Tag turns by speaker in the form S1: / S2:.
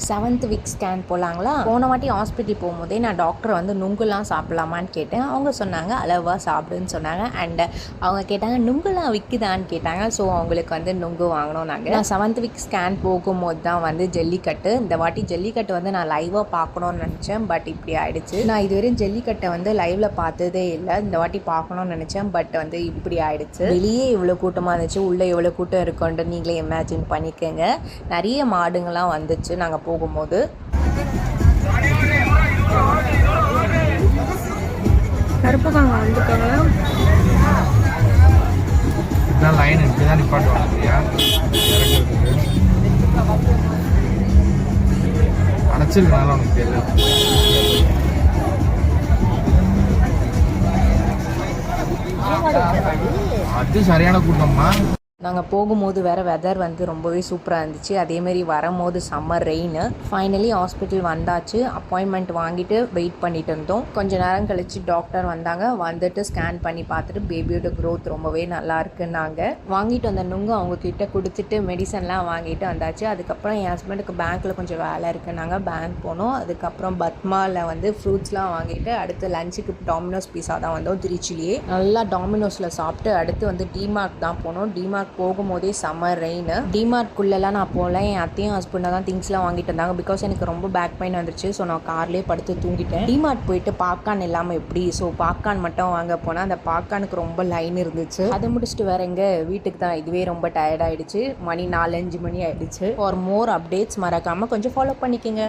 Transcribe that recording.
S1: 7th week scan போகலாங்களா. போன வாட்டி hospital போகும்போதே நான் டாக்டர் வந்து நுங்குலாம் சாப்பிட்லாமான்னு கேட்டேன். அவங்க சொன்னாங்க அளவாக சாப்பிடுன்னு சொன்னாங்க. அண்ட் அவங்க கேட்டாங்க நுங்குலாம் விற்குதான்னு கேட்டாங்க. ஸோ அவங்களுக்கு வந்து நுங்கு வாங்கினோம். நான் 7th வீக் ஸ்கேன் போகும்போது தான் வந்து ஜல்லிக்கட்டு. இந்த வாட்டி ஜல்லிக்கட்டு வந்து நான் லைவாக பார்க்கணுன்னு நினச்சேன். பட் இப்படி ஆகிடுச்சு. நான் இதுவரையும் ஜல்லிக்கட்டை வந்து லைவில் பார்த்ததே இல்லை. இந்த வாட்டி பார்க்கணுன்னு நினச்சேன். பட் வந்து இப்படி ஆகிடுச்சு. வெளியே இவ்வளோ கூட்டமாக இருந்துச்சு, உள்ளே எவ்வளோ கூட்டம் இருக்குன்ட்டு நீங்களே இமேஜின் பண்ணிக்கோங்க. நிறைய மாடுங்கள்லாம் வந்துச்சு நாங்கள் போகும்போது.
S2: கருப்புக்காங்க வந்துருக்காங்க.
S3: இதான் லைன் இப்படி தான் நிப்பாட்டுவாங்க இல்லையா? அடைச்சிருக்கனால உனக்கு தெரியல. அது சரியான கூட்டம்மா.
S1: நாங்கள் போகும்போது வேறு வெதர் வந்து ரொம்பவே சூப்பராக இருந்துச்சு. அதேமாரி வரும்போது சம்மர் ரெயின். ஃபைனலி ஹாஸ்பிட்டல் வந்தாச்சு. அப்பாயின்மெண்ட் வாங்கிட்டு வெயிட் பண்ணிட்டு இருந்தோம். கொஞ்சம் நேரம் கழித்து டாக்டர் வந்தாங்க. வந்துட்டு ஸ்கேன் பண்ணி பார்த்துட்டு பேபியோட க்ரோத் ரொம்பவே நல்லா இருக்குன்னாங்க. வாங்கிட்டு வந்த நுங்கு அவங்கக்கிட்ட கொடுத்துட்டு மெடிசன்லாம் வாங்கிட்டு வந்தாச்சு. அதுக்கப்புறம் என் ஹஸ்பண்டுக்கு பேங்க்கில் கொஞ்சம் வேலை இருக்குன்னாங்க. பேங்க் போனோம். அதுக்கப்புறம் பத்மாவில் வந்து ஃப்ரூட்ஸ்லாம் வாங்கிட்டு அடுத்து லஞ்சுக்கு டாமினோஸ் பீஸா தான் வந்தோம். திருச்சிலேயே நல்லா டாமினோஸில் சாப்பிட்டு அடுத்து வந்து டிமார்ட் தான் போனோம். டிமார்ட் போகும்போதே சம்மர் ரெயின். டிமார்ட்குள்ளெல்லாம் நான் போகல. என் அத்தையும் ஹஸ்பண்டாக தான் திங்ஸ்லாம் வாங்கிட்டு வந்தாங்க. பிகாஸ் எனக்கு ரொம்ப பேக் பெயின் வந்துருச்சு. ஸோ நான் கார்லேயே படுத்து தூங்கிட்டேன். டிமார்ட் போயிட்டு பாப்கார்ன் இல்லாமல் எப்படி, ஸோ பாப்கார்ன் மட்டும் வாங்க போனால் அந்த பாப்கார்னுக்கு ரொம்ப லைன் இருந்துச்சு. அதை முடிச்சுட்டு வேற எங்கே வீட்டுக்கு தான். இதுவே ரொம்ப டயர்ட் ஆகிடுச்சு. மணி 4-5 மணி ஆகிடுச்சு. ஃபார் மோர் அப்டேட்ஸ் மறக்காமல் கொஞ்சம் ஃபாலோ பண்ணிக்கோங்க.